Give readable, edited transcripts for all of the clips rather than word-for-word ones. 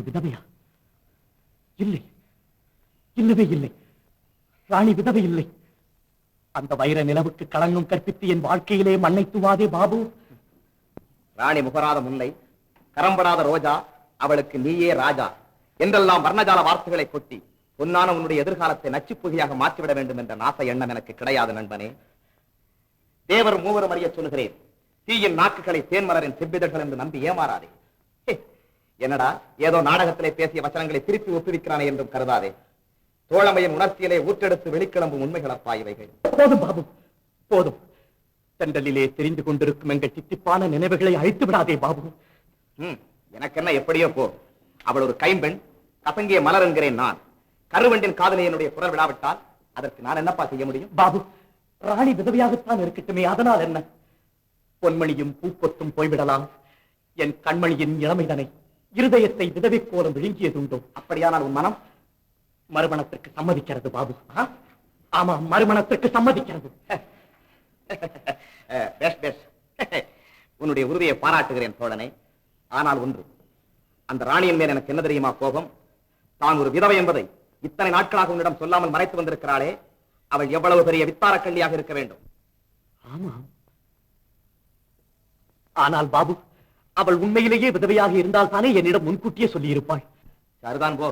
விதவையா? இல்லை, இல்லவே இல்லை. ராணி விதவை இல்லை. அந்த வைர நிலவுக்கு களங்கம் கற்பித்து என் வாழ்க்கையிலே மண்ணை தூவாதே பாபு. ராணி முகராத முல்லை, கரம்படாத ரோஜா, அவளுக்கு நீயே ராஜா என்றெல்லாம் வர்ணஜால வார்த்தைகளை கொட்டி பொன்னான உன்னுடைய எதிர்காலத்தை நச்சுப்புகையாக மாற்றிவிட வேண்டும் என்ற நாச எண்ணம் எனக்கு கிடையாது நண்பனே. தேவர் மூவரும் அறிய சொல்லுகிறேன், தீயின் நாக்குகளை தேன்மலரின் செவ்விதழ்கள் என்று நம்பி ஏமாறாதே. என்னடா ஏதோ நாடகத்திலே பேசிய வசனங்களை திருப்பி ஒப்புவிக்கிறானே என்றும் கருதாதே. தோழமையின் உணர்ச்சியிலே ஊற்றெடுத்து வெளிக்கிளம்பும் உண்மைகளப்பா இவைகள். போதும் பாபு, போதும். தென்றலிலே தெரிந்து கொண்டிருக்கும் எங்கள் தித்திப்பான நினைவுகளை அழித்து விடாதே பாபு. எனக்கு என்ன எப்படியோ போ. அவள் ஒரு கைம்பெண், கசங்கிய மலர் என்கிறேன் நான். கருவண்டின் காதலை என்னுடைய குரல் விடாவிட்டால் அதற்கு நான் என்னப்பா செய்ய முடியும்? பாபு, ராணி விதவையாகத்தான் இருக்கட்டுமே, அதனால் என்ன? பொன்மணியும் பூப்பொத்தும் போய்விடலாம். என் கண்மணியின் இளமைதனை இருதயத்தை விதவை கோலம் விழுங்கியதுண்டோ? அப்படியானால் உன் மனம் மறுமணத்திற்கு சம்மதிக்கிறது பாபு. ஆமா, மறுமணத்திற்கு சம்மதிக்கிறது. உன்னுடைய உறுதியை பாராட்டுகிறேன் தோழனே. ஆனால் ஒன்று, அந்த ராணியின் மேல் எனக்கு என்ன தெரியுமா கோபம்? தான் ஒரு விதவை என்பதை இத்தனை நாட்களாக உன்னிடம் சொல்லாமல் மறைத்து வந்திருக்கிறாளே, அவள் எவ்வளவு பெரிய வித்தார கள்ளியாக இருக்க வேண்டும். ஆமா, ஆனால் பாபு, அவள் உண்மையிலேயே விதவையாக இருந்தால் தானே என்னிடம் முன்கூட்டியே சொல்லி இருப்பாள். சரிதான் போ.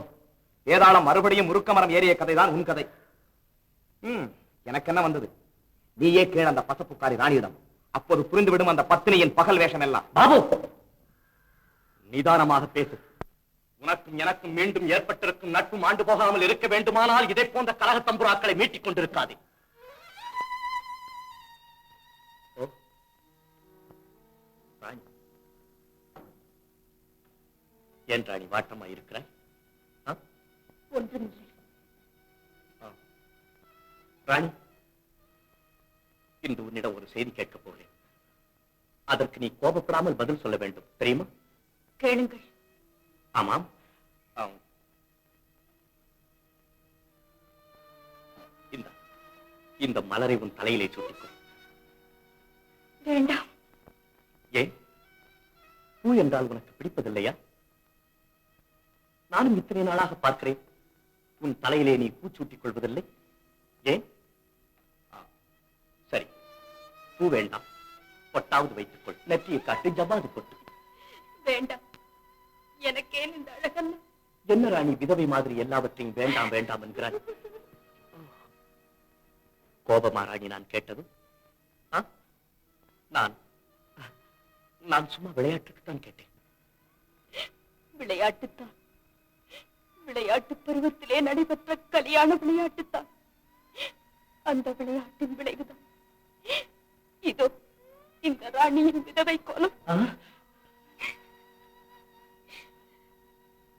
வேதாளம் மறுபடியும் முறுக்க மரம் ஏறிய கதைதான் உன் கதை. எனக்கு என்ன வந்தது? நீயே கேள் அந்த பசப்புக்காரி ராணியிடம், அப்போது புரிந்துவிடும் அந்த பத்தினியின் பகல் வேஷம் எல்லாம். பாபு, நிதானமாக பேசு. உனக்கும் எனக்கும் மீண்டும் ஏற்பட்டிருக்கும் நட்பு ஆண்டு போகாமல் இருக்க வேண்டுமானால் இதை போன்ற கலக தம்புராக்களை மீட்டிக் கொண்டிருக்காது. என் ராணி வாட்டமா இருக்கிறாய்? ஒன்றுமில்லை. ராணி, இன்று உன்னிடம் ஒரு செய்தி கேட்கப் போகிறேன். அதற்கு நீ கோபப்படாமல் பதில் சொல்ல வேண்டும், தெரியுமா? கேளுங்கள். ஆமாம், இந்த மலரை உன் தலையிலே சூட்டிக்கொள். வேண்டாம். ஏன்? பூ என்றால் உனக்கு பிடிப்பதில்லையா? நானும் இத்தனை நாளாக பார்க்கிறேன், உன் தலையிலே நீ பூச்சூட்டிக் கொள்வதில்லை. ஏன்? சரி, பூ வேண்டாம், பொட்டாவது வைத்துக்கொள். நெற்றியை காட்டு, ஜவ்வாது பொட்டு. வேண்டாம், எனக்கேன் இந்த அழகல்ல. என்ன ராணி விதவை மாதிரி எல்லாவற்றையும் வேண்டாம் வேண்டாம் என்கிறார்? கோபமா ராணி நான் கேட்டது? நான் சும்மா விளையாட்டுக்குத்தான் கேட்டேன். விளையாட்டுத்தான். விளையாட்டு பருவத்திலே நடைபெற்ற கல்யாண விளையாட்டுத்தான். அந்த விளையாட்டின் விளைவுதான் இதோ இந்த ராணியின் விதவை கோலம்.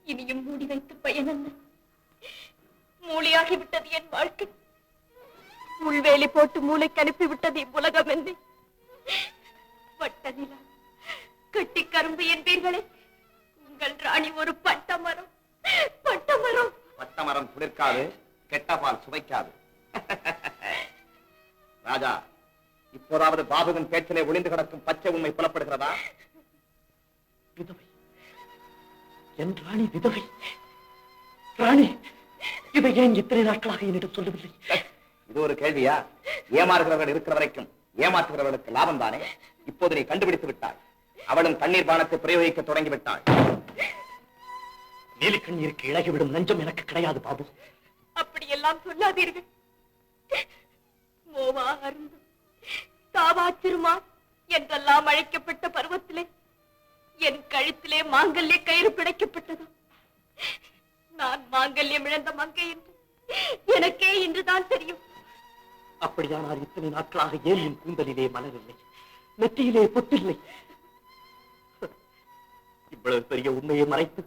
இனியும் மூடி வைத்து பயனல்ல. மூளையாகிவிட்டது என் வாழ்க்கை. முள்வேலி போட்டு மூளைக்கு அனுப்பிவிட்டது இவ்வுலகம் என்று. வட்ட நிலா, கட்டி கரும்பு என்பீர்களே, உங்கள் ராணி ஒரு பட்டமரம். பட்டமரம். பட்டமரம் குளிர்க்காது, கெட்ட பால் சுவைக்காது. ராஜா, இப்போதாவது பாபுவின் பேச்சிலே ஒளிந்து கிடக்கும் பச்சை உண்மை புலப்படுகிறதா? விதவை, என் ராணி விதவை. ராணி, இதை ஏன் இத்தனை நாட்களாக என்னிடம் சொல்லவில்லை? இது ஒரு கேள்வியா? ஏமாறுகிறவர்கள் இருக்கிற வரைக்கும் ஏமாற்றுகிறவர்களுக்கு லாபம் தானே. இப்போது நீ கண்டுபிடித்து விட்டாள். அவளும் கண்ணீர் பானத்தை பிரயோகிக்க தொடங்கிவிட்டாள். நீலி கண்ணீருக்கு இழகிவிடும் நஞ்சம் எனக்கு கிடையாது பாபு. அப்படியெல்லாம் சொல்லாதீர்கள். மோவா அருந்து தாவா சிறுமா என்றெல்லாம் அழைக்கப்பட்ட பருவத்திலே என் கழுத்திலே மாங்கல்ய கயிறு பிணைக்கப்பட்டது. நான் மாங்கல்யம் இழந்த மங்கை என்று எனக்கே இன்றுதான் தெரியும். அப்படியானால் இத்தனை நாட்களாக ஏன் என் கூந்தலிலே மலரில்லை, நெற்றியிலே பொட்டில்லை? இவ்வளவு பெரிய உண்மையை மறைத்து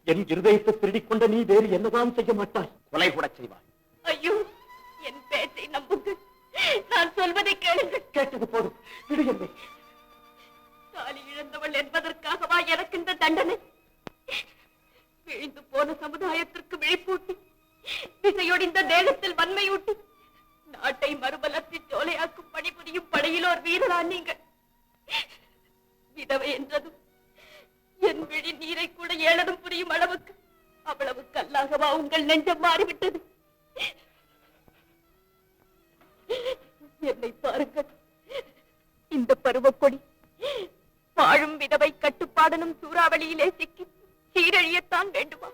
என் இருதயத்தை திருடிக் கொண்ட நீ வேறு என்னதான் செய்ய மாட்டாய்? கொலை கூட செய்வாய். ஐயோ, என் பேச்சை நம்புங்கள். நான் சொல்வதை கேளுங்கள். கேட்டது போதும், விடுகின்றே. தாலி இழந்தவள் என்பதற்காகவா எனக்கு இந்த தண்டனை? விழுந்து போன சமுதாயத்திற்கு விழிப்பூட்டி, விசையொடிந்த தேகத்தில் வன்மையூட்டி, நாட்டை மறுபலத்தை சோலையாக்கும் பணிபுரியும் படையிலோர் வீரரா நீங்கள்? விதவை என்றதும் என் விழி நீரை கூட ஏளனம் புரிய புரியும் அளவுக்கு அவ்வளவுக்கு அல்லாகவா உங்கள் நெஞ்சம் மாறிவிட்டது? என்னை பாருங்கள், இந்த பருவக்கொடி வாழும் விதவை கட்டுப்பாடனும் சூறாவளியிலே சிக்கி சீரழியத்தான் வேண்டுமா?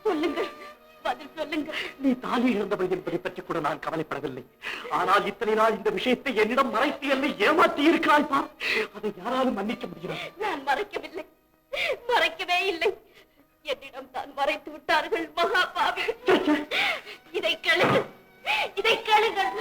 சொல்லுங்கள், பதில் சொல்லுங்கள். நீ தாலி இழந்தவள் என்பதை பற்றி கூட நான் கவலைப்படவில்லை. ஆனால் இத்தனை நாள் இந்த விஷயத்தை என்னிடம் மறைத்து என்னை ஏமாற்றி இருக்கிறாய் பார். அதை யாராலும் மன்னிக்க முடியும்? நான் மறைக்கவில்லை, மறைக்கவே இல்லை. என்னிடம் தான் மறைத்து விட்டார்கள் மகா பாவி. இதை கேளுங்கள், இதை கேளுங்கள்.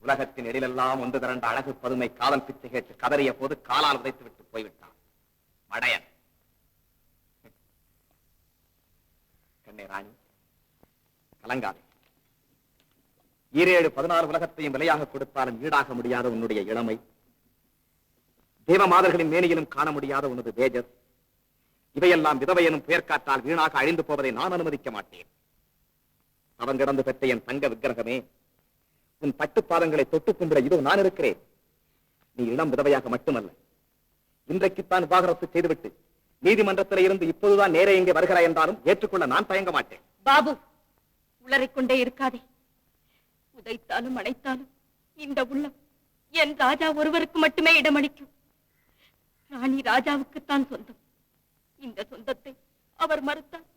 உலகத்தின் எழிலெல்லாம் ஒன்று திரண்ட அழகு பதுமை காதல் பிச்சை கேட்டு கதறிய போது காலால் உதைத்து விட்டு போய்விட்டான் மடையன். கண்ணே ராணி, கலங்காதே. 17-16 உலகத்தையும் விலையாக கொடுத்தாலும் ஈடாக முடியாத உன்னுடைய இளமை, தேவமாதர்களின் மேனியிலும் காண முடியாத உனது தேஜஸ், இவையெல்லாம் விதவை எனும் பெயர்காற்றால் வீணாக அழிந்து போவதை நான் அனுமதிக்க மாட்டேன். அவன் கிடந்து பெற்ற என் தங்க விக்கிரகமே, உன் பட்டுப்பாதங்களை தொட்டுக் கும்பிட இதோ நான் இருக்கிறேன். நீ இளம் விதவையாக மட்டுமல்ல, இன்றைக்குத்தான் விவாகரத்து செய்துவிட்டு நீதிமன்றத்தில் இருந்து இப்போதுதான் நேரே இங்கே வருகிறாய் என்றாலும் ஏற்றுக்கொள்ள நான் தயங்க மாட்டேன். பாபு, உளறிக்கொண்டே இருக்காதே. உதைத்தாலும் அணைத்தாலும் இந்த உள்ளம் என் ராஜா ஒருவருக்கு மட்டுமே இடமளிக்கும். ராணி ராஜாவுக்குத்தான் சொந்தம். இந்த சொந்தத்தை அவர் மறுத்தார்.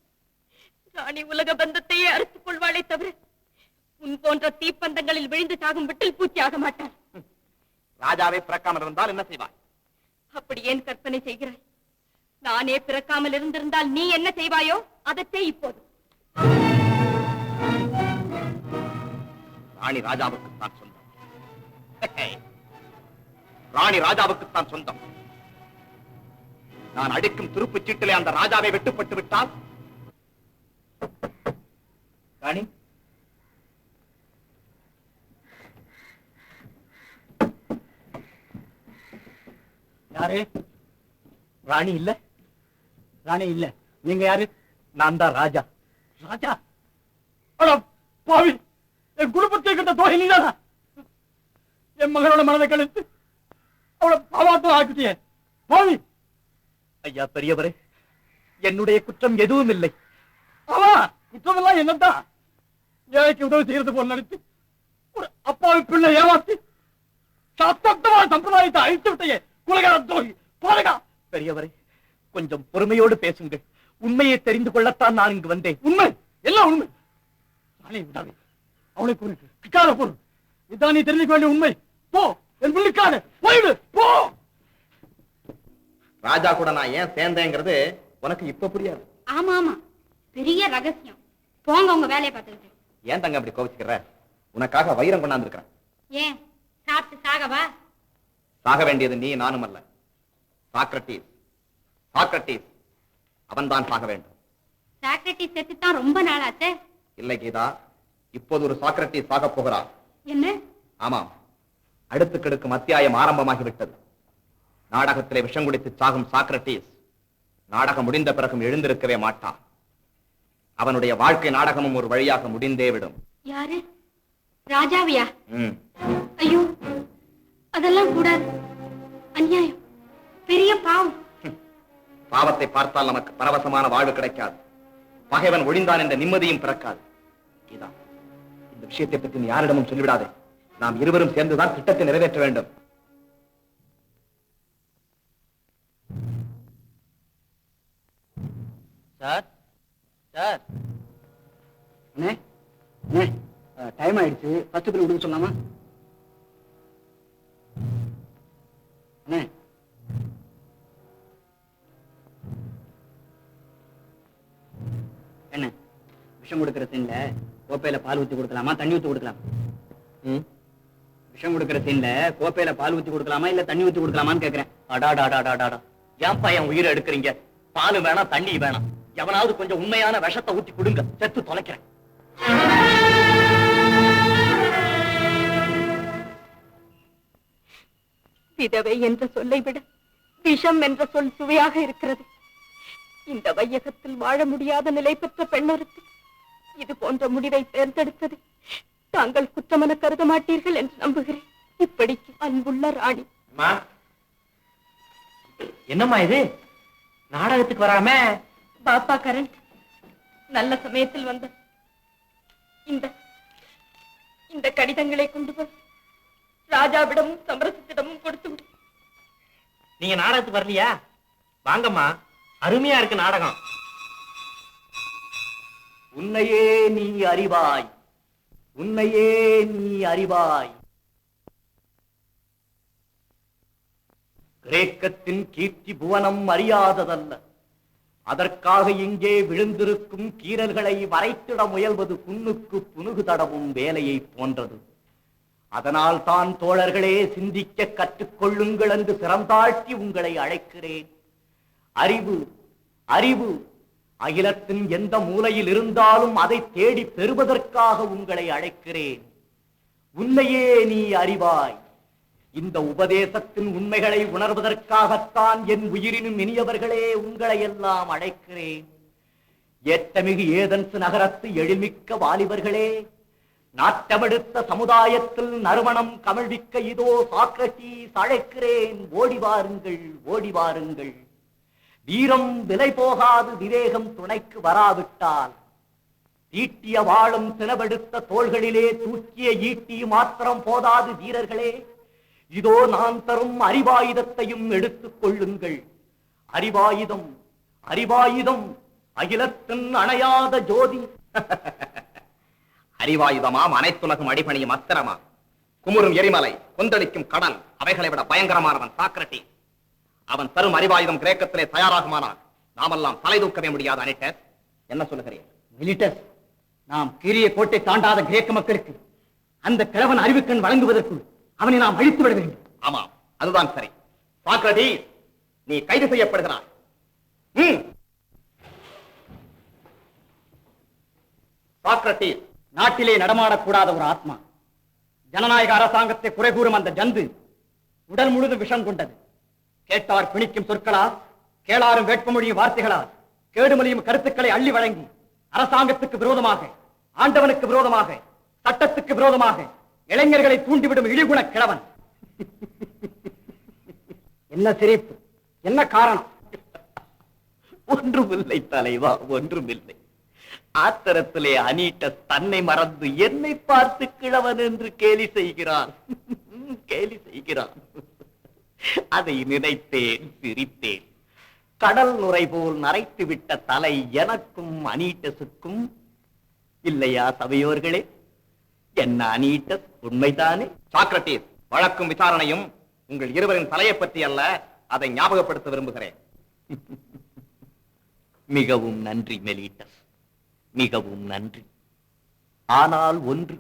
ராணி உலக பந்தத்தையே அறுத்துக் கொள்வாளே தவிர உன் போன்ற தீப்பந்தங்களில் விழுந்து சாகும் விட்டில் பூச்சி ஆக மாட்டார். ராஜாவை பிறக்காமல் இருந்தால் என்ன செய்வாய்? அப்படி ஏன் கற்பனை செய்கிறாய்? நானே பிறக்காமல் இருந்திருந்தால் நீ என்ன செய்வாயோ அதற்கே இப்போது. ராணி ராஜாவுக்குத்தான் சொந்தம். ராணி ராஜாவுக்குத்தான் சொந்தம். நான் அடிக்கும் துருப்புச் சீட்டிலே அந்த ராஜாவை வெட்டுப்பட்டு விட்டால் ராணி யாரு? ராணி இல்ல, ராணி இல்ல. நீங்க யாரு? நான் தான் ராஜா. ராஜா? அட பாவி, என் குடும்பத்தை கிட்ட தோகை நீதானா? என் மகளோட மனதை கழித்து அவளை பாவாட்டம் ஆக்கிட்டியே பாவி. ஐயா பெரியவரே, என்னுடைய குற்றம் எதுவும் இல்லை. அவா குற்றமெல்லாம் என்னதான்? ஏழைக்கு உதவி செய்யறது போல் நடித்து ஒரு அப்பாவி பிள்ளை ஏமாத்தி சத்தமான சம்பிரதாயத்தை அழித்து விட்டையே குலகார துரோகி பாருங்க. பெரியவரே, கொஞ்சம் பொறுமையோடு பேசுங்கள். உண்மையை தெரிந்து கொள்ளத்தான் நான் இங்கு வந்தேன். உண்மை, எல்லாம் உண்மை. அவளை குறிக்காத பொருள் இதான் நீ தெரிஞ்சுக்க வேண்டிய உண்மை. போ, என் பிள்ளைக்கான போயிடு, போ. ராஜா கூட நான் ஏன் சேர்ந்தேங்கிறது உனக்கு இப்ப புரியாது. ஆமா ஆமா, பெரிய ரகசியம். போங்க உங்க வேலையை பார்த்துக்கிட்டு. ஏன் தங்க அப்படி கோவிச்சுக்கிற? உனக்காக வைரம் கொண்டாந்து இருக்கிறேன். ஏன் சாப்பிட்டு சாகவா? சாக வேண்டியது நீ நானும் அல்ல, சாக்ரட்டிஸ். சாக்ரட்டிஸ் அவன்தான் சாக வேண்டும். சாக்ரட்டிஸ் செத்துத்தான் ரொம்ப நாளாச்சே. இல்லை கீதா, இப்போது ஒரு சாக்ரட்டிஸ் சாக போகிறார். என்ன? ஆமாம், அடுத்து கிடக்கும் அத்தியாயம் ஆரம்பமாகிவிட்டது. நாடகத்திலே விஷம் குடித்து சாகும் சாக்ரட்டிஸ் நாடகம் முடிந்த பிறகும் எழுந்திருக்கவே மாட்டான். அவனுடைய வாழ்க்கை நாடகமும் ஒரு வழியாக முடிந்தே விடும். யாரு? ராஜாவியா? ஐயோ, அதெல்லாம் கூடாது. அநியாயம், பெரிய பாவம். பாவத்தை பார்த்தால் நமக்கு பரவசமான வாழ்வு கிடைக்காது. பகைவன் ஒழிந்தான் என்ற நிம்மதியும் பிறக்காது. கீதா, இந்த விஷயத்தை பற்றி நீ யாரிடமும் சொல்லிவிடாதே. நாம் இருவரும் சேர்ந்துதான் திட்டத்தை நிறைவேற்ற வேண்டும். சார், சார், டைம் ஆயிடுச்சு. ஃபர்ஸ்ட் பில் கொடுக்க சொல்லாமா? என்ன விஷம் கொடுக்கிற சீன்ல கோப்பையில பால் ஊத்தி கொடுக்கலாமா, தண்ணி ஊத்தி கொடுக்கலாம்? விஷம் கொடுக்கிற சீன்ல கோப்பையில பால் ஊத்தி கொடுக்கலாமா இல்ல தண்ணி ஊத்தி கொடுக்கலாமான்னு கேக்குறேன். அடாடாடாடாடா, ஏன்பா என் உயிரை எடுக்கிறீங்க? பாலு வேணாம், தண்ணி வேணாம். எவனாவது கொஞ்சம் உண்மையான விஷத்தை ஊத்தி கொடுங்க, செத்து தொலைக்கிறேன். விதவை என்ற சொல்லை விட விஷம் என்ற சொல் சுவையாக இருக்கிறது. இந்த வையகத்தில் வாழ முடியாத நிலை பெற்ற பெண்ணொருத்தி இது போன்ற முடிவை தேர்ந்தெடுத்தது தாங்கள் குற்றமென கருத மாட்டீர்கள் என்று நம்புகிறேன். இப்படிக்கு அன்புள்ள ராணி. என்னம்மா இது, நாடகத்துக்கு வராம? பாப்பா கரண்ட் நல்ல சமயத்தில் வந்த இந்த இந்த கடிதங்களை கொண்டு போய் ராஜாவிடமும் சமரசத்திடமும் கொடுத்து விடு. நீங்க நாடகத்துக்கு வரலையா? வாங்கம்மா, அருமையா இருக்கு நாடகம். உன்னையே நீ அறிவாய், உன்னையே நீ அறிவாய். கிரேக்கத்தின் கீர்த்தி புவனம் அறியாததல்ல. அதற்காக இங்கே விழுந்திருக்கும் கீறல்களை வரைத்திட முயல்வது புண்ணுக்கு புனுகு தடவும் வேலையை போன்றது. அதனால் தான் தோழர்களே, சிந்திக்க கற்றுக்கொள்ளுங்கள் என்று சிறந்தாழ்த்தி உங்களை அழைக்கிறேன். அறிவு, அறிவு அகிலத்தின் எந்த மூலையில் இருந்தாலும் அதை தேடி பெறுவதற்காக உங்களை அழைக்கிறேன். உன்னையே நீ அறிவாய். இந்த உபதேசத்தின் உண்மைகளை உணர்வதற்காகத்தான் என் உயிரினும் இனியவர்களே உங்களை எல்லாம் அழைக்கிறேன். ஏற்றமிகு ஏதென்ஸ் நகரத்து எழில்மிக்க வாலிபர்களே, நாட்டமெடுத்த சமுதாயத்தில் நறுமணம் கமழ்விக்க இதோ சாக்ரட்டீஸ் அழைக்கிறேன். ஓடி வாருங்கள், ஓடி வாருங்கள். வீரம் விலை போகாது, விவேகம் துணைக்கு வராவிட்டால் ஈட்டிய வாளும் தினவெடுத்த தோள்களிலே தூக்கிய ஈட்டி மாத்திரம் போதாது வீரர்களே. இதோ நான் தரும் அறிவாயுதத்தையும் எடுத்துக் கொள்ளுங்கள். அறிவாயுதம், அறிவாயுதம் அகிலத்தின் அணையாத ஜோதி. அறிவாயுதமாம், அனைத்துலகம் அடிபணியும் அஸ்திரமா, குமுறும் எரிமலை, கொந்தளிக்கும் கடல், அவைகளை விட பயங்கரமானவன் சாக்ரட்டிஸ். அவன் தரும் அறிவாயுதம் கிரேக்கத்திலே தயாராகுமானால் நாமெல்லாம் தலை தூக்கவே முடியாது. அனிட்டஸ், என்ன சொல்லுகிறேன்? மிலிட்டஸ், நாம் கீரிய கோட்டை தாண்டாத கிரேக்க மக்களுக்கு அந்த கிழவன் அறிவுக்கண் வழங்குவதற்குள் அவனை நாம் அழித்து விட வேண்டும். ஆமாம், அதுதான் சரி. சாக்ரட்டிஸ், நீ கைது செய்யப்படுகிறாய். சாக்ரட்டிஸ், நாட்டிலே நடமாடக்கூடாத ஒரு ஆத்மா, ஜனநாயக அரசாங்கத்தை குறை கூறும் அந்த ஜந்து உடல் முழுதும் விஷம் கொண்டது. கேட்டார் பிணிக்கும் சொற்களால், கேளாரும் வேட்பமொழியும் வார்த்தைகளால் கேடுமொழியும் கருத்துக்களை அள்ளி வழங்கி அரசாங்கத்துக்கு விரோதமாக, ஆண்டவனுக்கு விரோதமாக, சட்டத்துக்கு விரோதமாக இளைஞர்களை தூண்டிவிடும் இழிகுண கிழவன். என்ன சிரிப்பு, என்ன காரணம்? ஒன்றுமில்லை தலைவா, ஒன்றுமில்லை. ஆத்திரத்திலே அனீட்டஸ் தன்னை மறந்து என்னை பார்த்து கிழவன் என்று கேலி செய்கிறான். கேலி செய்கிறான். அதை நினைத்தேன், சிரித்தேன். கடல் நுரை போல் நரைத்து விட்ட தலை எனக்கும் அனீட்டஸுக்கும் இல்லையா சபையோர்களே? என்ன அனீட்டஸ், உண்மைதானே? சாக்ரட்டிஸ், வழக்கும் விசாரணையும் உங்கள் இருவரின் தலையை பற்றி அல்ல, அதை ஞாபகப்படுத்த விரும்புகிறேன். மிகவும் நன்றி மெலிட்டஸ், மிகவும் நன்றி. ஆனால் ஒன்று,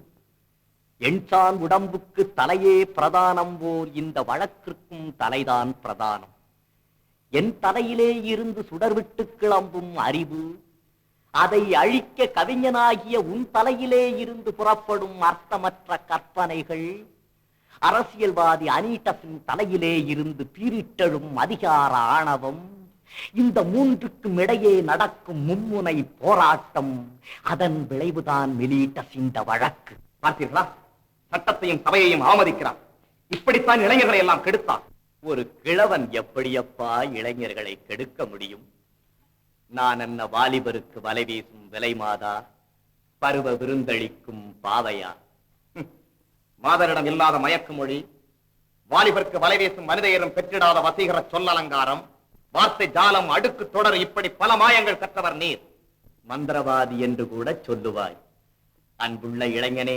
எண்சான் உடம்புக்கு தலையே பிரதானம் போல் இந்த வழக்கிற்கும் தலைதான் பிரதானம். என் தலையிலே இருந்து சுடர்விட்டு கிளம்பும் அறிவு, அதை அழிக்க கவிஞனாகிய உன் தலையிலே இருந்து புறப்படும் அர்த்தமற்ற கற்பனைகள், அரசியல்வாதி அனீட்டஸின் தலையிலே இருந்து பீரிட்டெழும் அதிகார ஆணவம், இந்த மூன்றுக்கும் இடையே நடக்கும் மும்முனை போராட்டம், அதன் விளைவுதான் மெலிட்டஸ் இந்த வழக்கு. பார்த்தீர்களா? சட்டத்தையும் சபையையும் அவமதிக்கிறார். இப்படித்தான் இளைஞர்களை எல்லாம் கெடுத்தான். ஒரு கிழவன் எப்படியப்பா இளைஞர்களை கெடுக்க முடியும்? நான் என்ன வாலிபருக்கு வலை வீசும் விலை மாதா, பருவ விருந்தளிக்கும் பாவையா? மாதரிடம் இல்லாத மயக்கு மொழி, வாலிபருக்கு வலை வீசும் மனிதையரும் பெற்றிடாத வசீகர சொல்லலங்காரம், வார்த்தை ஜாலம், அடுக்கு தொடர், இப்படி பல மாயங்கள் கற்றவர் நீர். மந்திரவாதி என்று கூட சொல்லுவாய். அன்புள்ள இளைஞனே,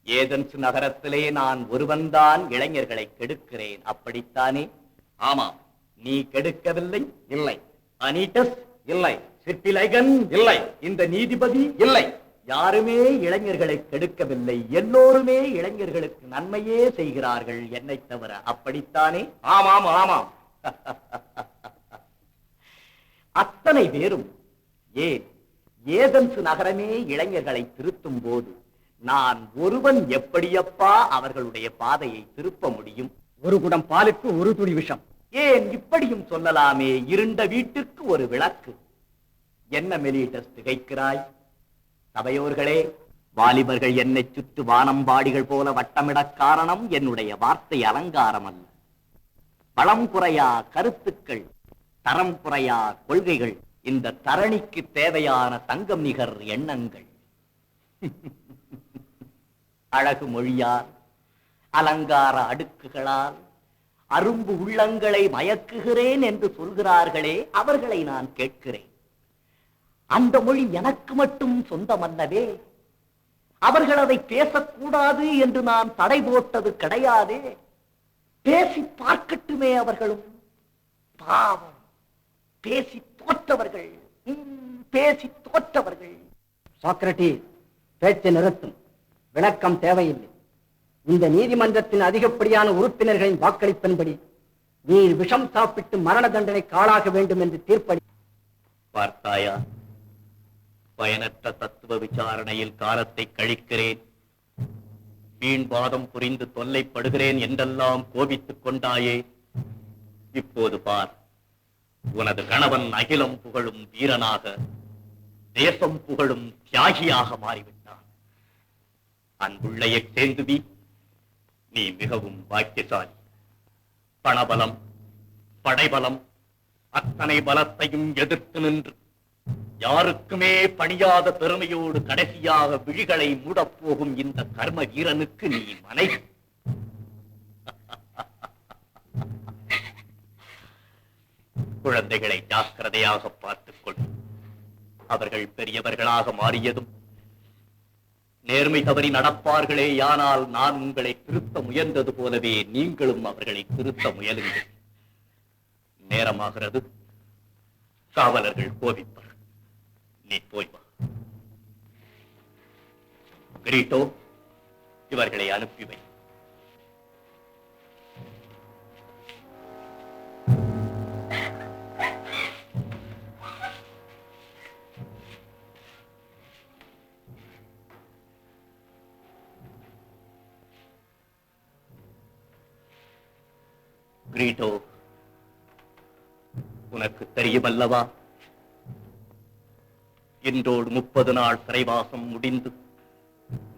ஏதென்ஸ் நகரத்திலே நான் ஒருவன்தான் இளைஞர்களை கெடுக்கிறேன், அப்படித்தானே? ஆமாம். நீ கெடுக்கவில்லை? இல்லை. அனீட்டஸ்? இல்லை. சிற்பிலைகன்? இல்லை. இந்த நீதிபதி? இல்லை. யாருமே இளைஞர்களை கெடுக்கவில்லை. எல்லோருமே இளைஞர்களுக்கு நன்மையே செய்கிறார்கள், என்னை தவிர, அப்படித்தானே? ஆமாம், ஆமாம். அத்தனை பேரும் ஏன் ஏதென்ஸ் நகரமே இளைஞர்களை திருத்தும் போது நான் ஒருவன் எப்படியப்பா அவர்களுடைய பாதையை திருப்ப முடியும்? ஒரு குடம் பாலுக்கு ஒரு துளி விஷம். ஏன் இப்படியும் சொல்லலாமே, இருண்ட வீட்டுக்கு ஒரு விளக்கு. என்ன மெலிட்டஸ் திகைக்கிறாய்? சபையோர்களே, வாலிபர்கள் என்னை சுற்று வானம்பாடிகள் போல வட்டமிட காரணம் என்னுடைய வார்த்தை அலங்காரம் அல்ல. பலம் குறையா கருத்துக்கள், தரம் குறையா கொள்கைகள், இந்த தரணிக்கு தேவையான தங்கம் நிகர் எண்ணங்கள். அழகு மொழியால், அலங்கார அடுக்குகளால் அரும்பு உள்ளங்களை மயக்குகிறேன் என்று சொல்கிறார்களே, அவர்களை நான் கேட்கிறேன். அந்த மொழி எனக்கு மட்டும் சொந்தமல்லவே. அவர்கள் அதை பேசக்கூடாது என்று நான் தடை போட்டது கிடையாதே. பேசி பார்க்கட்டுமே அவர்களும். பாவம், பேசி தோற்றவர்கள், பேசி தோற்றவர்கள். சாக்ரட்டிஸ், பேச்சை நிறுத்தும். விளக்கம் தேவையில்லை. இந்த நீதிமன்றத்தின் அதிகப்படியான உறுப்பினர்களின் வாக்களிப்பின்படி நீர் விஷம் சாப்பிட்டு மரண தண்டனைக்கு ஆளாக வேண்டும் என்று தீர்ப்பளி. பார்த்தாயா, பயனற்ற தத்துவ விசாரணையில் காலத்தை கழிக்கிறேன், வீண்வாதம் புரிந்து தொல்லைப்படுகிறேன் என்றெல்லாம் கோபித்துக் கொண்டாயே. இப்போது பார், உனது கணவன் அகிலம் புகழும் வீரனாக, தேசம் புகழும் தியாகியாக மாறிவிட்டான். அன்புள்ள எக்ஸேந்துவி, நீ மிகவும் பாக்கியசாலி. பணபலம், படைபலம், அத்தனை பலத்தையும் எதிர்த்து நின்று யாருக்குமே பணியாத பெருமையோடு கடைசியாக விழிகளை மூடப்போகும் இந்த கர்ம வீரனுக்கு நீ மனைவி. குழந்தைகளை ஜாக்கிரதையாக பார்த்துக் கொள். அவர்கள் பெரியவர்களாக மாறியதும் நேர்மை தவறி நடப்பார்களே, ஆனால் நான் உங்களை திருத்த முயன்றது போலவே நீங்களும் அவர்களை திருத்த முயலுங்கள். நேரமாகிறது, காவலர்கள் கோபிப்பர். நீ போய் வா. கிரீட்டோ, இவர்களை அனுப்பி வை. கிரீட்டோ, உனக்கு தெரியுமல்லவா, இன்றோடு 30 நாள் சிறைவாசம் முடிந்து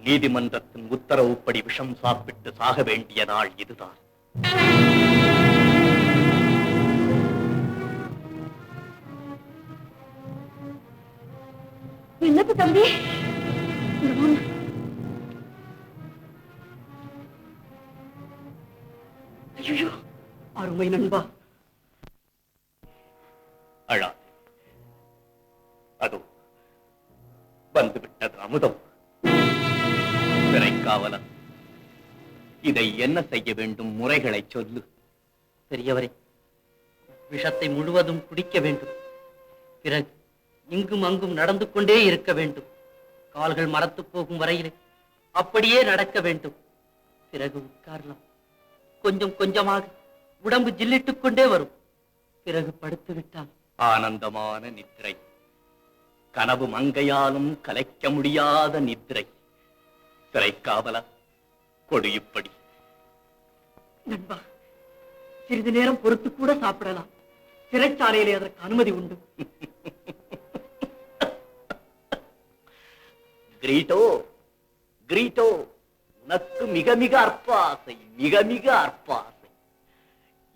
நீதிமன்றத்தின் உத்தரவுப்படி விஷம் சாப்பிட்டு சாக வேண்டிய நாள் இதுதான். என்னப்பு தம்பி? ஐயோ, அருமை நண்பா, அழா. அதோ வந்துவிட்டது அமுதம். சிறைக்காவலன், இதை என்ன செய்ய வேண்டும்? முறைகளை சொல்லு. பெரியவரே, விஷத்தை முழுவதும் குடிக்க வேண்டும். பிறகு இங்கும் அங்கும் நடந்து கொண்டே இருக்க வேண்டும். கால்கள் மரத்து போகும் வரையிலே அப்படியே நடக்க வேண்டும். பிறகு உட்காரலாம். கொஞ்சம் கொஞ்சமாக உடம்பு ஜில்லிட்டுக் கொண்டே வரும். பிறகு படுத்து விட்டால் ஆனந்தமான நித்திரை, கனவு மங்கையாலும் கலைக்க முடியாத நித்திரை. சிறைக்காவல கொடியுப்படி. நண்பா, சிறிது நேரம் பொறுத்து கூட சாப்பிடலாம். சிறைச்சாலையிலே அதற்கு அனுமதி உண்டு. கிரீட்டோ, கிரீட்டோ, உனக்கு மிக மிக அற்ப ஆசை, மிக மிக அற்ப ஆசை.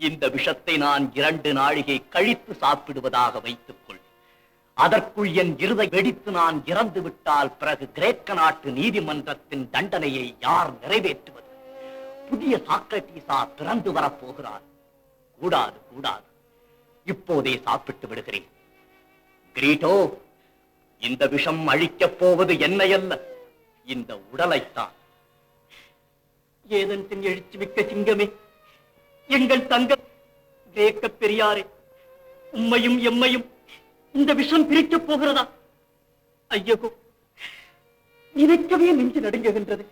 இந்த விஷத்தை நான் 2 நாழிகை கழித்து சாப்பிடுவதாக வைத்துக் கொள். அதற்குள் என் இருதை வெடித்து நான் இறந்து விட்டால் பிறகு கிரேக்க நாட்டு நீதிமன்றத்தின் தண்டனையை யார் நிறைவேற்றுவது? புதிய சாக்ரட்டிஸா பிறந்து வரப்போகிறார். கூடாது, கூடாது. இப்போதே சாப்பிட்டு விடுகிறேன். கிரீட்டோ, இந்த விஷம் அழிக்கப் போவது என்னையல்ல, இந்த உடலைத்தான். ஏதென்றின் எழுச்சி மிக்க சிங்கமே, எங்கள் தங்க கிரேக்க பெரியாரே, உம்மையும் எம்மையும் இந்த விஷம் பிரிக்கப் போகிறதா? ஐயோ, நினைக்கவே நெஞ்சு நடுங்குகின்றது.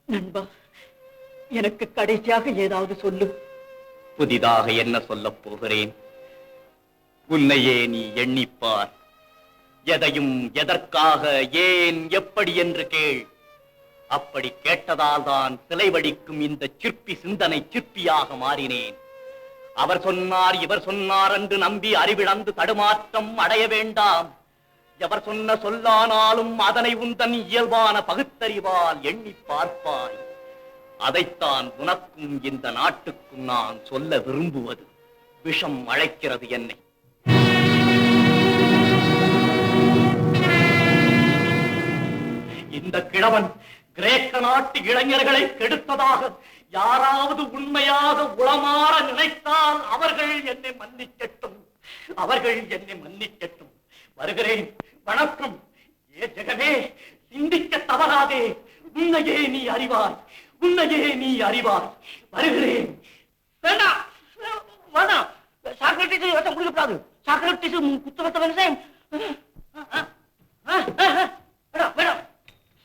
நண்பா, எனக்கு கடைசியாக ஏதாவது சொல்லு. புதிதாக என்ன சொல்லப் போகிறேன்? உன்னையே நீ எண்ணிப்பார். எதையும் எதற்காக, ஏன், எப்படி என்று கேள். அப்படி கேட்டதால் தான் சிலை வடிக்கும் இந்த சிற்பி சிந்தனை சிற்பியாக மாறினேன். அவர் சொன்னார், இவர் சொன்னார் என்று நம்பி அறிவிழந்து தடுமாற்றம் அடைய வேண்டாம். எவர் சொன்ன சொல்லானாலும் அதனை உந்தன் இயல்பான பகுத்தறிவால் எண்ணி பார்ப்பாய். அதைத்தான் உனக்கும் இந்த நாட்டுக்கும் நான் சொல்ல விரும்புவது. விஷம் அழைக்கிறது என்னை. இந்த கிழவன் கிரேக்க நாட்டு இளைஞர்களை கெடுத்ததாக யாராவது உண்மையாக உளமாற நினைத்தால் அவர்கள் என்னை மன்னிக்கட்டும், அவர்கள் என்னை மன்னிக்கட்டும். வருகிறேன். வணக்கம். ஏ ஜெகமே, சிந்திக்க தவறாதே. உன்னையே நீ அறிவாய், உன்னையே நீ அறிவாய். வருகிறேன். வேண்டாம், வேண்டாம். சாக்ரட்டிஸ் வச்சம் குடிக்கப்படாது. சாக்ரட்டிஸ் குத்தவத்த விஷயம். வேண்டாம், வேண்டாம்.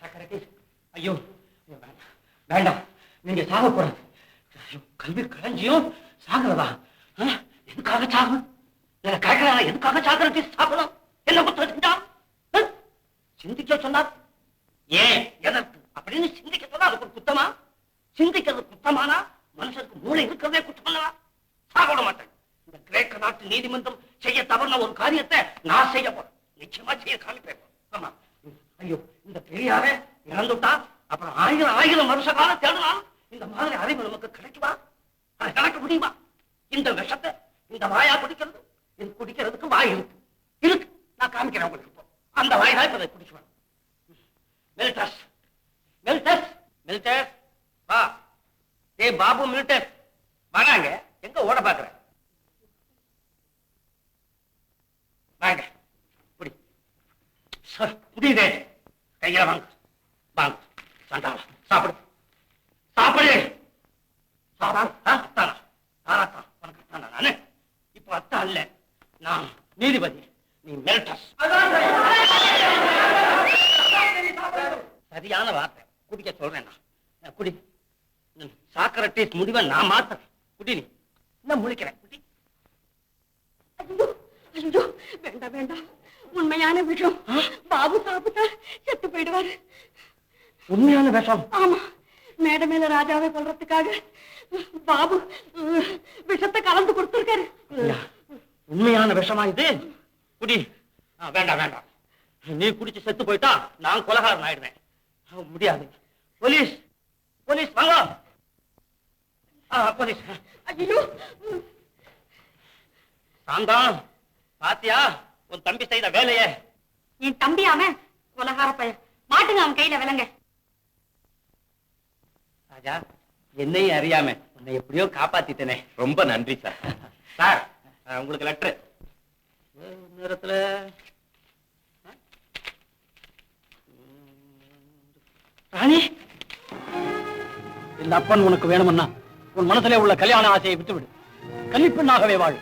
சாக்ரட்டிஸ், ஐயோ வேண்டாம், வேண்டாம். நீங்க சாக கூடாது. கல்வி களஞ்சியம் சாகிறதா? எதுக்காக சாகும்? எதுக்காக சாக்ரட்டிஸ் சாகணும்? என்ன குற்றம் செஞ்சா? சிந்திக்க சொன்னார். ஏன், எதற்கு அப்படின்னு சிந்திக்க சொன்னா அதுக்கு ஒரு குத்தமா? சிந்திக்கிறது குத்தமானா மனுஷனுக்கு மூளை இருக்கிறதே குற்றம் அல்லவா? சாக விட மாட்டேன். இந்த கிரேக்க நாட்டு நீதிமன்றம் செய்ய தவறுன ஒரு காரியத்தை நான் செய்ய போறேன். நிச்சயமா செய்ய காமிப்பேன். ஆமா. ஐயோ, இந்த பெரியாரே இறந்துட்டா அப்புறம் 1000 வருஷ காலம் தேடினாலும் இந்த மாதிரி அறிவு நமக்கு கிடைக்குமா? அதை கணக்க முடியுமா? இந்த விஷத்தை இந்த வாயா குடிக்கிறது, இது குடிக்கிறதுக்கு வாய் இருக்கு, இருக்கு. நான் காமிக்கிறேன் உங்களுக்கு. அந்த வாய் தான் இப்ப குடிச்சுவேன். மில்டஸ், மில்டஸ், மில்டஸ், வா. ஏ பாபு, மில்டஸ் வாங்க. எங்க ஓட பாக்குற? வாங்க, புரியுதே, கையில வாங்க வாங்க, சண்டாளா சாப்பிடு சாப்பிடு. நானு இப்ப அத்தா இல்ல, நான் நீதிபதி, நீ மிரட்டஸ். சரியான வார்த்தை, குடிக்க சொல்றேன் நான். குடி. சாக்ரட்டிஸ் முடிவை நான் மாத்தேன். குடி. நீ என்ன முழிக்கிறேன்? குடி. ஐயோ ஐயோ, வேண்டாம் வேண்டாம், உண்மையான விஷம். பாபு சாப்பிட்டா செத்து போயிடுவாரு. உண்மையான விஷம்? ஆமா, மேட மேல ராஜாவை கொல்றதுக்காக பாபு விஷத்தை கலந்து கொடுத்திருக்காரு. உண்மையான விஷமா இது? குடி. வேண்டாம் வேண்டாம், நீ குடிச்சு செத்து போயிட்டா நான் கொலகாரன் ஆயிடுவேன். முடியாது. போலீஸ் போலீஸ் வாங்க. போலீஸ். ஐயோ சாந்தா, பாத்தியா உன் தம்பி செய்த வேலையே? என் தம்பி அவன் கொலகார பையன். மாட்டுங்க அவன் கையில விலங்க. ராஜா, என்னையும் அறியாம உன்னை எப்படியோ காப்பாத்திட்டேனே. ரொம்ப நன்றி சார். சார், உங்களுக்கு லெட்டர். நேரத்துல ராணி, இந்த அப்பன் உனக்கு வேணும்னா உன் மனசுல உள்ள கல்யாண ஆசையை விட்டுவிடு. கன்னிப்பெண்ணாகவே வாழ்.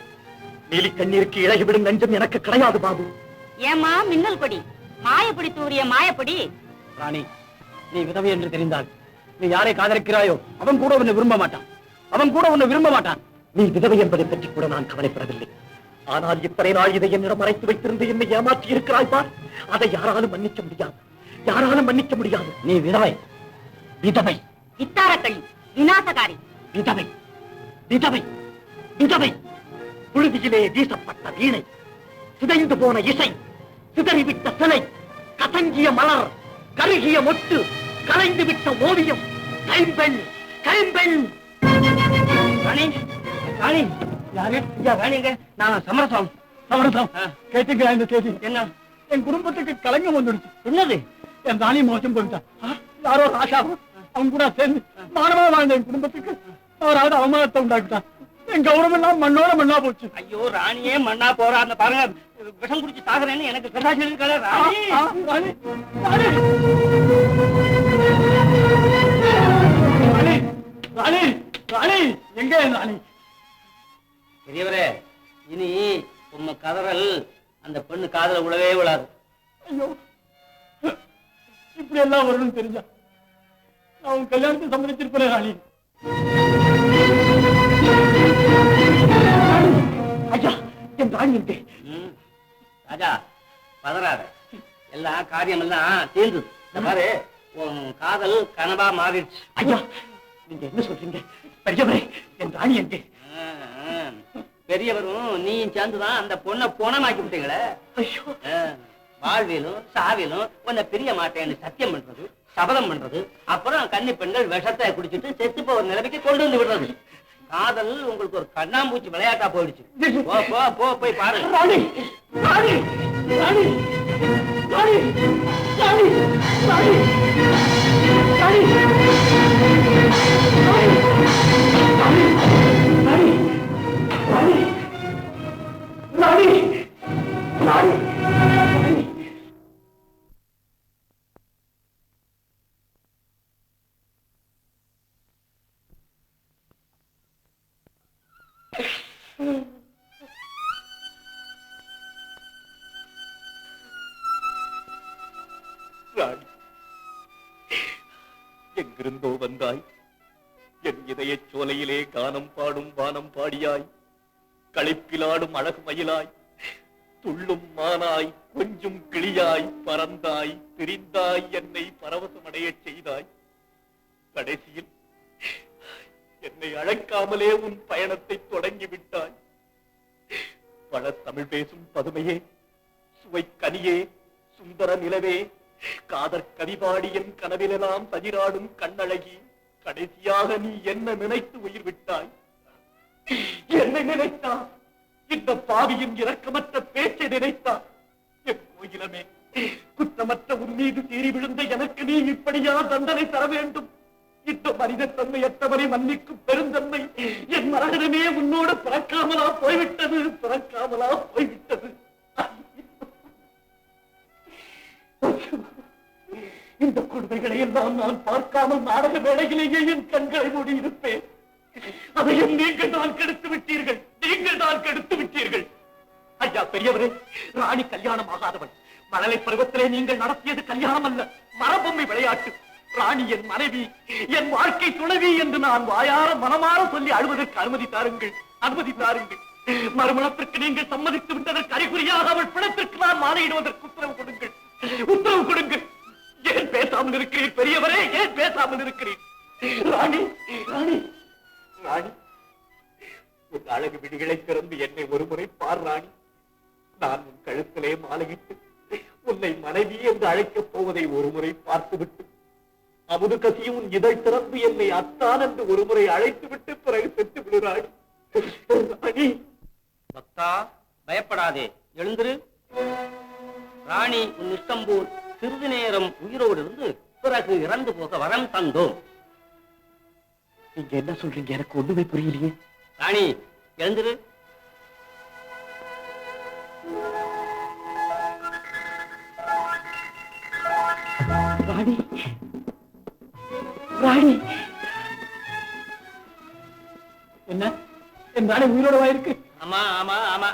நீலி கண்ணீருக்கு இழகிவிடும் நெஞ்சம் எனக்கு கிடையாது பாபு. ஏமா மின்னல் கொடி, மாயப்படி தூரிய மாயப்படி. ராணி, நீ விதவை என்று தெரிந்தால் நீ யாரை காதலிக்கிறாயோ அவன் கூட உன்னை விரும்ப மாட்டான். அவன் கூட உன்னை விரும்ப மாட்டான். நீ விதவை என்பதை பற்றி கூட நான் கவலைப்படவில்லை. ஆனால் இத்தனை நாள் இதை என்னிடம் மறைத்து வைத்திருந்து என்னை ஏமாற்றி இருக்கிறாய் பார். அதை யாராலும் மன்னிக்க முடியாது, யாராலும் மன்னிக்க முடியாது. நீ விதவை, விதவை, வித்தாரக்களி, விநாசகாரி. விதவை, விதவை, விதவை. புழுதியிலே வீசப்பட்ட வீணை, சிதைந்து போன இசை, சிதறிவிட்ட சிலை, கசங்கிய மலர், கருகிய மொட்டு, கலைந்து விட்ட ஓவியம், கைம்பெண், கைம்பெண். ராணி, ராணி, யாரு? ராணிங்க, நான் சமரசம். சமரசம் கேட்டுங்களா? இந்த செய்தி என்ன? என் குடும்பத்துக்கு கலங்கம் வந்துடுச்சு. என்னது? என் ராணி மோசம் போயிட்டான். யாரோ ராஷாவும் அவன் கூட சேர்ந்து மானமா வாழ்ந்த என் குடும்பத்துக்கு அவராவது அவமானத்தை உண்டாக்கிட்டான். என் கௌரவம் எல்லாம் மண்ணோட மண்ணா போச்சு. ஐயோ, ராணியே மண்ணா போறான்னு பாருங்க. விஷம் குடிச்சு சாகுறேன்னு எனக்கு கடாசி இருக்காது. ராணி, ராணி, ராணி, ராணி, ராணி, எங்க ராணி? பெரியவரே, இனி உங்க கதறல் அந்த பெண்ணு காதல விழவே விழாது. ஐயோ, இப்படி எல்லாம் வரும்னு தெரிஞ்சா நான் உன் கல்யாணத்தை சம்மதிச்சிருப்பேன். ராணி, ஐயா, என் ராணி எங்கே? ராஜா, பதறாத. எல்லாம் காரியம் எல்லாம் தீர்ந்தது. பாரு, உன் காதல் கனவா மாறிடுச்சு. ஐயா, நீங்க என்ன சொல்றீங்க? பெரியவரே, என் ராணி எங்கே? பெரியவரும் நீயும் சேர்ந்துதான் அந்த பொண்ணை போனமாக்கி விட்டீங்களே. ஐயோ, வாழ்விலும் சாவிலும் உன்னை பிரிய மாட்டேன்னு சத்தியம் பண்றது, சபதம் பண்றது, அப்புறம் கன்னி பெண்கள் விஷத்தை குடிச்சிட்டு செத்து போற நிலைமைக்கு கொண்டு வந்து விடுறது. காதல் உங்களுக்கு ஒரு கண்ணாம்பூச்சி விளையாட்டா போயிடுச்சு. போ போ போ, போய் பாரு. ராணி, ராணி, ராணி, ராணி, ராணி, ராணி, ராணி, ராணி, ராணி, ராணி. ராணி, எங்கிருந்தோ வந்தாய். என் இதய சோலையிலே கானம் பாடும் வானம் பாடியாய், களிப்பிலாடும் அழகு மயிலாய், துள்ளும் மானாய், கொஞ்சும் கிளியாய் பறந்தாய், திரிந்தாய், என்னை பரவசமடையச் செய்தாய். கடைசியில் என்னை அழைக்காமலே உன் பயணத்தை தொடங்கிவிட்டாய். பல தமிழ் பேசும் பதுமையே, சுவை கனியே, சுந்தர நிலவே, காதற் கவிபாடி என் கனவிலெல்லாம் சதிராடும் கண்ணழகி, கடைசியாக நீ என்ன நினைத்து உயிர் விட்டாய்? என்னை நினைத்தா? இந்த பாவியின் இரக்கமற்ற பேச்சை நினைத்தா? என் கோயிலமே, குற்றமற்ற உன் மீது சீறி விழுந்த எனக்கு நீ இப்படியா தண்டனை தர வேண்டும்? இந்த மனித தன்மையற்றவரை மன்னிக்கும் பெருந்தன்மை என் மரகதமே உன்னோடு பிறக்காமலா போய்விட்டது, பிறக்காமலா போய்விட்டது. இந்த கொடுமைகளை எல்லாம் நான் பார்க்காமல் நாடக வேளையிலேயே என் கண்களை மூடி இருப்பேன். அதையும் நீங்கள் தான் கெடுத்து விட்டீர்கள். நீங்கள் தான் கெடுத்து விட்டீர்கள். ஐயா பெரியவரே, ராணி கல்யாணம் ஆகாதவன். மழலை பருவத்திலே நீங்கள் நடத்தியது கல்யாணம் அல்ல, மரபொம்மை விளையாட்டு. ராணி என் மனைவி, என் வாழ்க்கை துணைவி என்று நான் வாயார மனமாற சொல்லி அழுவதற்கு அனுமதி தாருங்கள், அனுமதி தாருங்கள். மறுமணத்திற்கு நீங்கள் சம்மதித்து விட்டதற்கு அறிகுறியாக அவள் பிணத்திற்கு நான் மாலையிடுவதற்கு உத்தரவு கொடுங்கள், உத்தரவு கொடுங்கள். ஏன் பேசாமல் இருக்கிறீர் பெரியவரே, ஏன் பேசாமல் இருக்கிறீர்? ராணி, ராணி, ராணி, உன் அழகு விடிகளை திறந்து என்னை ஒருமுறை பார் ராணி. நான் உன் கழுத்திலே மாலையிட்டு உன்னை மனைவி என்று அழைக்கப் போவதை ஒருமுறை பார்த்துவிட்டு, அமுது கசியும் உன் இதழ் திறந்து என்னை அத்தான் என்று ஒருமுறை அழைத்து விட்டு பிறகு சென்று விடுறாள். ராணி, பக்தா, பயப்படாதே, எழுந்திரு. ராணி உன் இஷ்டம் போல் சிறிது நேரம் உயிரோடு இருந்து பிறகு இறந்து போக வரம் தந்தோம். நீங்க என்ன சொல்றீங்க? எனக்கு ஒண்ணுமே புரியலையே. ராணி, எழுந்திரு. ராணி, ராணி, என்ன என் ராணி உயிரோட வாயிருக்கு? ஆமா ஆமா ஆமா.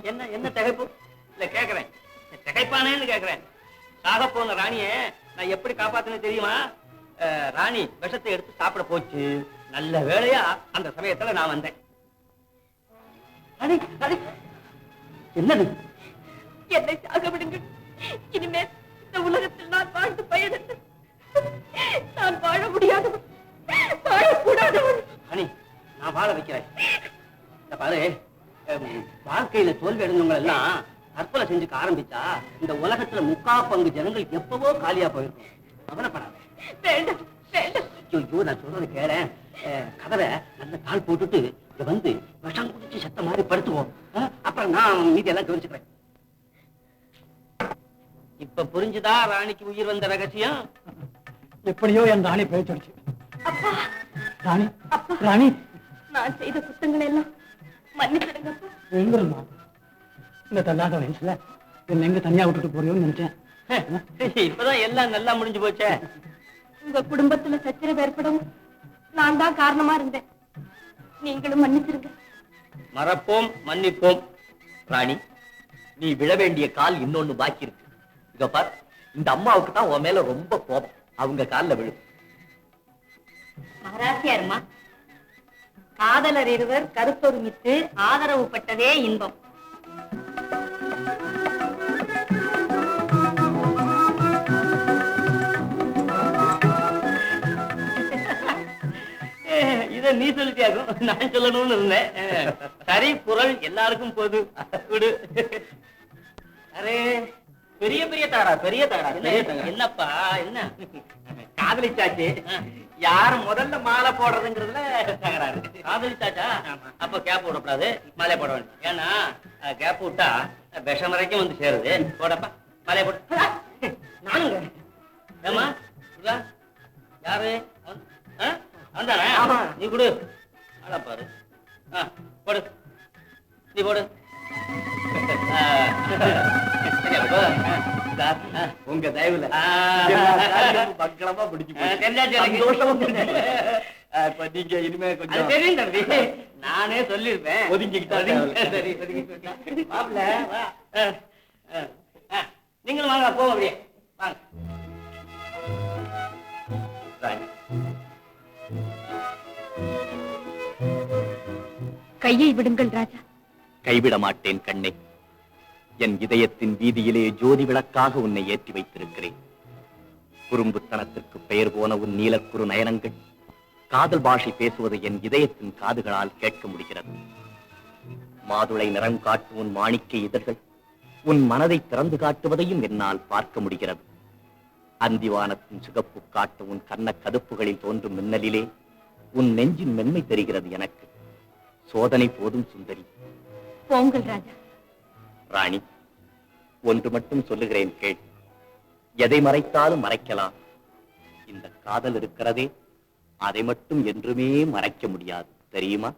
என்ன என்ன திகைப்பு? இல்ல கேக்குறேன், திகைப்பானேன்னு கேக்குறேன். சாக போன ராணிய நான் எப்படி காப்பாத்தினேன் தெரியுமா? ராணி விஷத்தை எடுத்து சாப்பிட போச்சு. நல்ல வேளையா அந்த சமயத்துல நான் வந்தேன். ராணி, ராணி, என்னது? என்னை சாக விடுங்கள். இனிமேல் இந்த உலகத்தில் நான் வாழ்ந்து பயனற்ற, நான் வாழ முடியாதவன், வாழக்கூடாதவன். ராணி, நான் வாழ வைக்கிறேன். இந்த பாரு, வாழ்க்கையில தோல்வி அடைந்தவங்க எல்லாம் தற்கொலை செஞ்சுக்க ஆரம்பிச்சா இந்த உலகத்துல 3/4 ஜனங்கள் எப்பவோ காலியா போயிருக்கும். கவலைப்படாத. வேண்டாம், வேண்டாம். ஐயோ, நான் சொல்றது கேளேன். கதவை நல்ல கால் போட்டுட்டு இங்க வந்து விஷம் குடிச்சு செத்த மாதிரி படுத்துவோம். அப்புறம் நான் மீதி எல்லாம் கவனிச்சுக்கிறேன். இப்ப புரிஞ்சுதா ராணிக்கு உயிர் வந்த ரகசியம்? எப்படியோ என் ராணி பேச்சு. அப்பா, ராணி, அப்பா, ராணி, நான் செய்த குத்தங்களை எல்லாம் மன்னிச்சிடுங்க அப்பா. எங்கிருந்தா இந்த தள்ளாத வயசுல என்ன எங்க தனியா விட்டுட்டு போறியோன்னு நினைச்சேன். இப்பதான் எல்லாம் நல்லா முடிஞ்சு போச்சே. உங்க குடும்பத்துல சச்சரவு ஏற்படவும் நான் தான் காரணமா இருந்தேன். நீங்களும் மன்னிச்சிருங்க. மறப்போம், மன்னிப்போம். ராணி, நீ விழ வேண்டிய கால் இன்னொன்னு பாக்கி இருக்கு. இத பார், இந்த அம்மாவுக்கு தான் உன் மேல ரொம்ப கோபம். அவங்க கால்ல விழு. மகாராசியாருமா, காதலர் இருவர் கருத்தொருமித்து ஆதரவு பட்டதே இன்பம். இத நீ சொல்லிட்டியாகும், நான் சொல்லணும்னு இருந்தேன். சரி, குரல் எல்லாருக்கும் போது விடு. அரே, பெரிய பெரிய தாடா, பெரிய தாடா. என்னப்பா, என்ன காதலிச்சாச்சு, யார் முதல்ல மாலை போடுறதுங்கிறதுல தகராறு. காதலிச்சாச்சா? அப்ப கேப் விடக்கூடாது, மாலை போட வேண்டும். ஏன்னா கேப் விட்டா விஷம் வரைக்கும் வந்து சேருது. போடப்பா, மாலையை போட்டு. நானுங்க. ஏமா, யாரு வந்தானே? நீ கொடு. அட பாரு, போடு, நீ போடு. உங்க தயவுல பக்களமா பிடிச்சு இப்ப நீங்க இனிமே கொஞ்சம் தெரியும் தம்பி, நானே சொல்லிருப்பேன். ஒதுங்கிக்கிட்டா. சரி, மாப்பிள்ள வா. நீங்களும் வாங்க, போவோம் அப்படியே வாங்க. கையை விடுங்கள் ராஜா. கைவிட மாட்டேன் கண்ணே. என் இதயத்தின் வீதியிலே ஜோதி விளக்காக உன்னை ஏற்றி வைத்திருக்கிறேன். குறும்புத்தனத்திற்கு பெயர் போன உன் நீலக்குறு நயனங்கள் காதல் பாஷை பேசுவதை என் இதயத்தின் காதுகளால் கேட்க முடிகிறது. மாதுளை நிறம் காட்டும் உன் மாணிக்க இதழ்கள் உன் மனதை திறந்து காட்டுவதையும் என்னால் பார்க்க முடிகிறது. அந்திவானத்தின் சிகப்பு காட்டும் உன் கண்ண கதுப்புகளில் தோன்றும் மின்னலிலே உன் நெஞ்சின் மென்மை தெரிகிறது எனக்கு. சோதனை போதும் சுந்தரி. போங்கள் ராஜா. ராணி, ஒன்று மட்டும் சொல்லுகிறேன் கேள். எதை மறைத்தாலும் மறைக்கலாம். இந்த காதல் இருக்கிறதே, அதை மட்டும் என்றுமே மறைக்க முடியாது, தெரியுமா?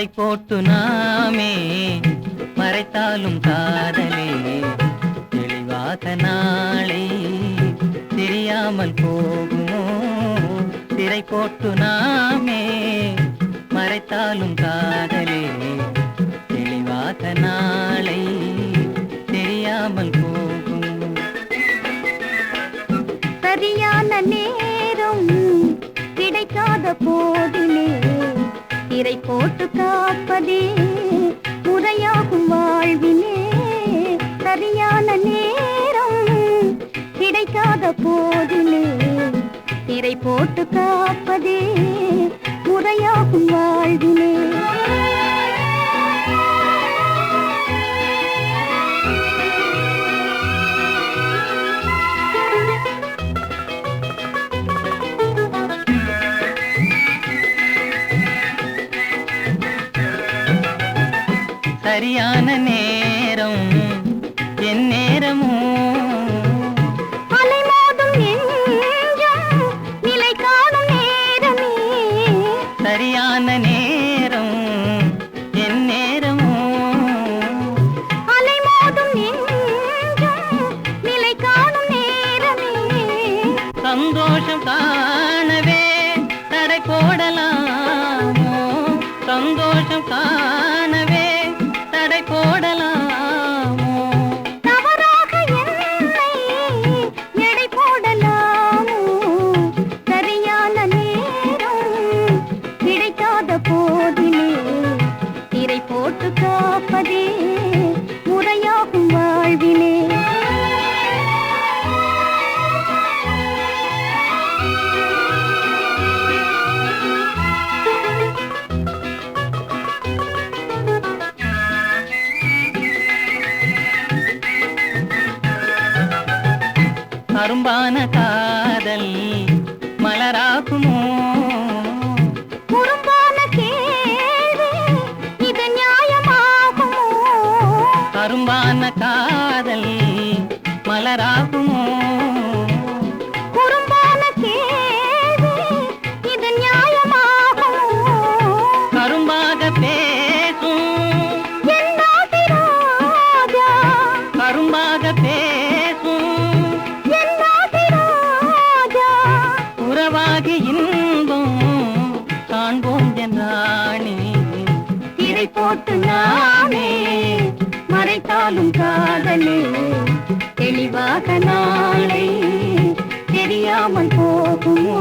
திரை போட்டு நாமே மறைத்தாலும் காதலே தெளிவாக நாளை தெரியாமல் போகுமோ திரை போட்டு நாமே மறைத்தாலும் காதலே தெளிவாக நாளை தெரியாமல் போகும் சரியான நேரம் கிடைக்காத போதிலே திரை போட்டு காப்பதே முறையாகும் வாழ்விலே சரியான நேரம் கிடைக்காத போதிலே திரை போட்டு காப்பதே முறையாகும் வாழ்விலே சரியான நேரம் என் நேரமோ அலைமோதும் நெஞ்சம் நிலை காணும் நேரமே சரியான நேரம் என் நேரமோ அலைமோதும் நெஞ்சம் நிலை காணும் நேரமே சந்தோஷம் காணவே தடை போடலாமோ சந்தோஷம் காணவே தடை போடலாமோ தவறாக என்னை எடை போடலாமோ சரியான நேரம் கிடைக்காத போதிலே திரை போட்டு காப்பதே முறையாகும் வாழ்விலே அரும்பான காதல் மலராகுமோ குறும்பான கேள்வி இது நியாயமாகுமோ அரும்பான காதல் மலராகுமோ குறும்பான கேள்வி இது நியாயமாகுமோ கரும்பாக பேசும் என் நாட்டு ராஜா கரும்பாக பேசும் என் நாட்டு ராஜா உறவாகி இன்பம் காண்போம் என்றானே திரை போட்டு நாமே மறைத்தாலும் காதலே தெளிவாக நாளை தெரியாமல் போகுமோ